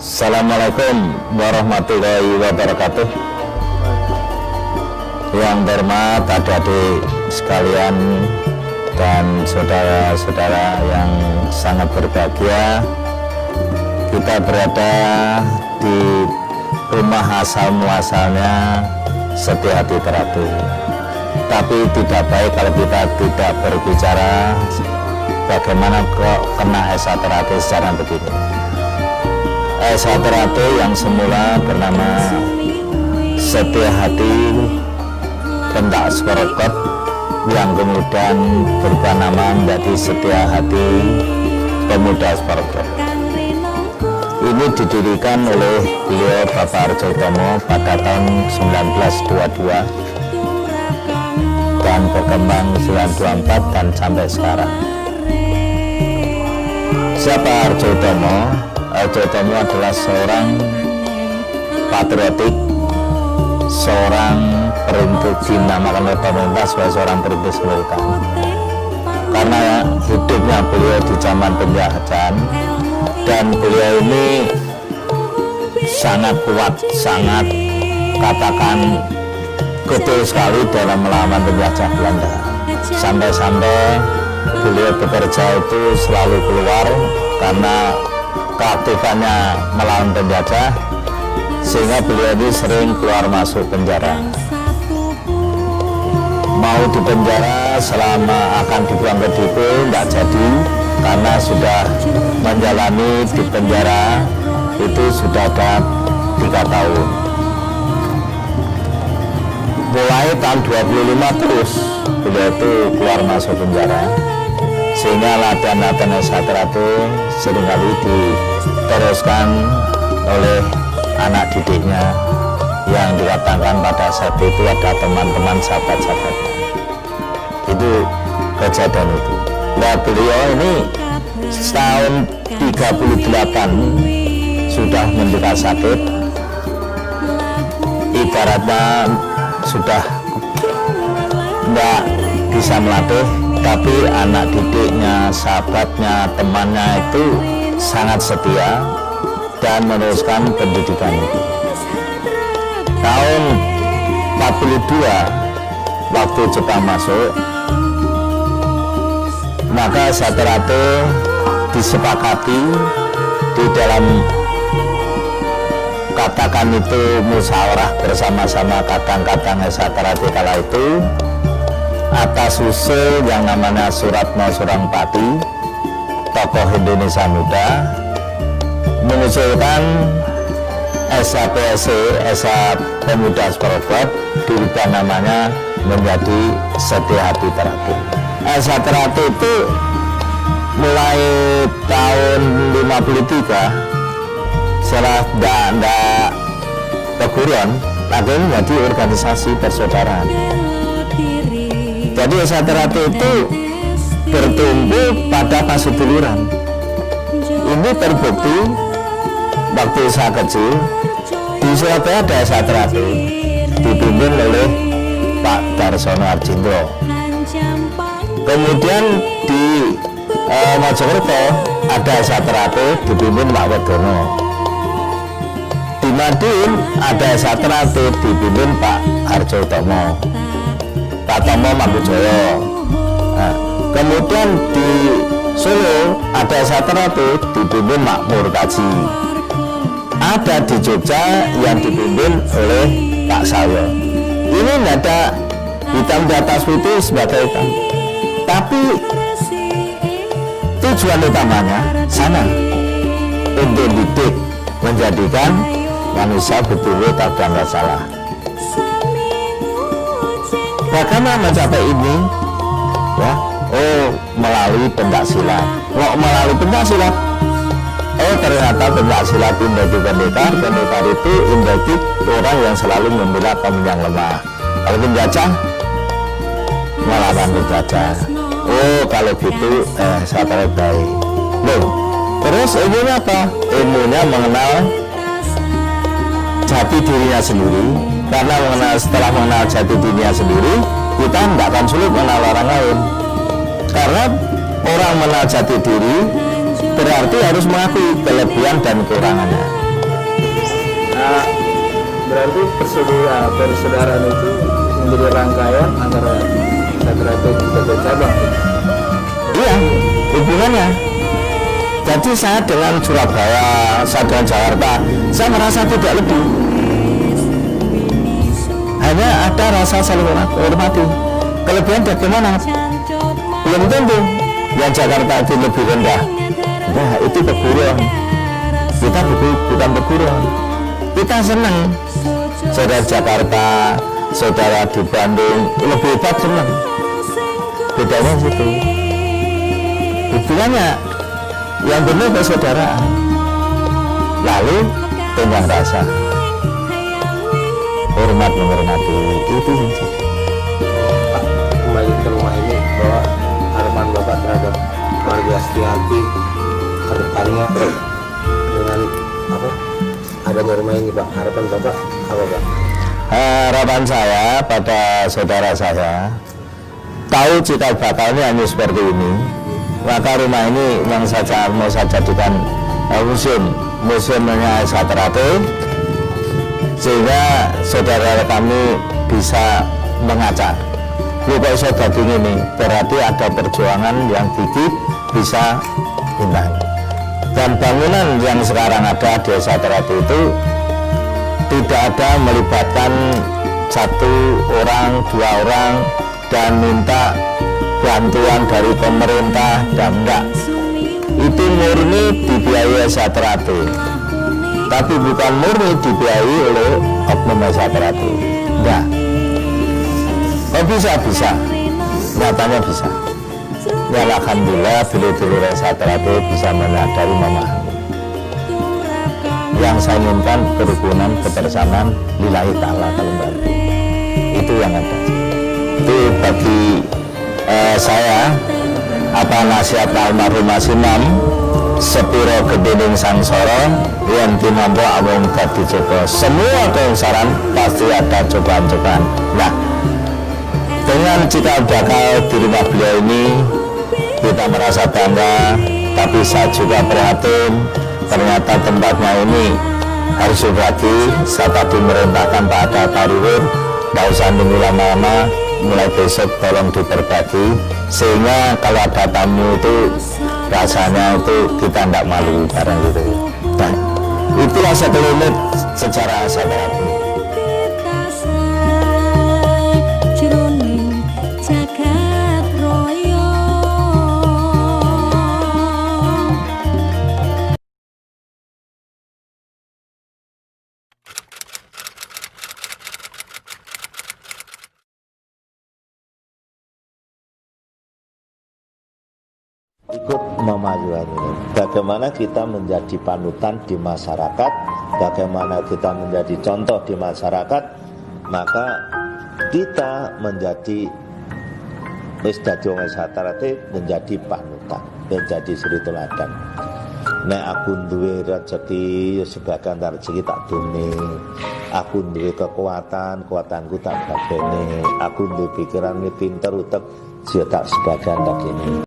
Assalamualaikum warahmatullahi wabarakatuh. Yang terhormat adik-adik sekalian dan saudara-saudara yang sangat berbahagia, kita berada di rumah asal muasalnya Setia Hati Terapi. Tapi tidak baik kalau kita tidak berbicara bagaimana kok kena SA Terapi secara begini. SA Terapi yang semula bernama Setia Hati Pendak Sporokot, yang kemudian berubah nama menjadi Setia Hati Pemuda Sporokot. Ini didirikan oleh beliau Bapak Arjo Utomo pada tahun 1922 dan berkembang 1924 dan sampai sekarang. Siapa Arjo Utomo? Arjo Utomo adalah seorang patriotik, seorang perintis, dinamakan oleh pemerintah sebagai seorang perintis kemerdekaan. Karena hidupnya beliau di zaman penjajahan, dan beliau ini sangat kuat, sangat katakan betul sekali dalam melawan penjajah Belanda. Sampai-sampai beliau bekerja itu selalu keluar karena keaktifannya melawan penjajah, sehingga beliau ini sering keluar masuk penjara. Mau di penjara selama akan dibuang ke Dipo tidak jadi, karena sudah menjalani di penjara itu sudah ada 3 tahun. Mulai tahun 25 terus beliau itu keluar masuk penjara, sehingga latihan-latihan SA Terapi seringkali diteruskan oleh anak didiknya yang dikatakan pada saat itu ada teman-teman sahabat-sahabatnya. Itu kejadian itu. Nah, beliau ini tahun 38 sudah menderita sakit, ibaratnya sudah tidak bisa melatih, tapi anak didiknya, sahabatnya, temannya itu sangat setia dan meneruskan pendidikan itu. Tahun 42 waktu Jepang masuk, maka SA Terapi disepakati di dalam katakan itu musyawarah bersama-sama kadang-kadang SA Terapi kala itu, atas usul yang namanya Suratno Surangpati, tokoh Indonesia Muda, mengusulkan SAPSC, SA Pemuda Sporokot, dirubah namanya menjadi Setia Hati Terapi. SA Terapi itu mulai tahun 53 setelah tidak keguruan, akhirnya menjadi organisasi persaudaraan. Jadi SA Terapi itu bertumbuh pada paseduluran. Ini terbukti waktu saya kecil di Surabaya ada SA Terapi dipimpin oleh Pak Darsono Arjindro. Kemudian di Mojokerto ada SA Terapi dipimpin Pak Wedono. Di Madiun ada SA Terapi dipimpin Pak Arjo Utomo, Pak Tomo Mangkujoyo. Nah, kemudian di Solo ada SA Terapi dipimpin Makmur Kaji. Ada di Jogja yang dipimpin oleh Pak Sayo. Ini tidak ada hitam di atas putih sebagai hitam. Tapi tujuan utamanya sama, untuk didik, menjadikan manusia betul-betul tak dan salah. Bagaimana mencapai ini? Ya, melalui pencaksilat. Melalui pencaksilat. Ternyata pencaksilat indahti pendekar. Pendekar itu indahti orang yang selalu membela kaum yang lemah. Kalau penjajah, melawan penjajah. Kalau gitu saya baik. Loh, terus ilmunya apa? Ilmunya mengenal jati dirinya sendiri. Karena setelah mengenal jati dirinya sendiri, kita tidak akan sulit mengenal orang lain. Karena orang mengenal jati diri berarti harus mengakui kelebihan dan kekurangannya. Nah, berarti persaudaraan itu menjadi rangkaian antara Satria dan cabang. Iya, hubungannya. Jadi saya dengan Surabaya, saya dengan Jakarta, saya merasa tidak lebih. Hanya ada rasa saling hormati. Kelebihan bagaimana? Belum tentu. Yang Jakarta itu lebih rendah. Nah, itu keburuan. Kita bukan keburuan. Kita senang. Saudara Jakarta, saudara di Bandung lebih hebat, senang. Bedanya situ. Hubungannya yang benar persaudaraan. Lalu tenggang rasa, hormat menghormati, itu saja. Pak, kembali ke rumah ini, bahwa harapan Bapak terhadap keluarga Setiati ke depannya dengan adanya rumah ini, Pak, harapan Bapak apa, Pak? Harapan saya pada saudara saya, tahu cikal bakalnya hanya seperti ini, maka rumah ini yang mau saya jadikan museumnya Satrate, sehingga saudara kami bisa mengaca. Lupa iso dadi ini, berarti ada perjuangan yang gigih bisa indah. Dan bangunan yang sekarang ada di Satrate itu tidak ada melibatkan satu orang, dua orang dan minta bantuan dari pemerintah, dan enggak. Itu murni dibiayai Satrate, tapi bukan murni dibiayai oleh oknum Satrate. Enggak. Bisa, nyatanya bisa. Ya alhamdulillah, dulu-dulu Satrate bisa menyadari, memahami. Yang saya inginkan kerukunan, kebersamaan, lillahi ta'ala kalau bantu. Itu yang ada. Itu bagi saya nasihat almarhum Imam sepiro gedening sangsara yen tinampa awong dadi coba. Semua keungsaran pasti ada cobaan-cobaan. Nah, dengan cikal bakal di rumah beliau ini kita merasa bangga, tapi saya juga prihatin. Ternyata tempatnya ini harus berbagi. Saya tadi merintahkan Pak Ada Pariwur, tidak usah nunggu lama-lama, mulai besok tolong diperbagi, sehingga kalau ada tamu itu rasanya itu kita tidak malu barang gitu. Nah, itulah sekelumit secara Satrate. Ikut memajukan ini. Bagaimana kita menjadi panutan di masyarakat, bagaimana kita menjadi contoh di masyarakat, maka kita menjadi Satrate menjadi panutan, menjadi suri teladan. Nek aku duwe rezeki, sebagian rezeki tak dune. Aku duwe kekuatanku tak badene. Aku duwe pikiran pinter utek, tak sebagian tak ini.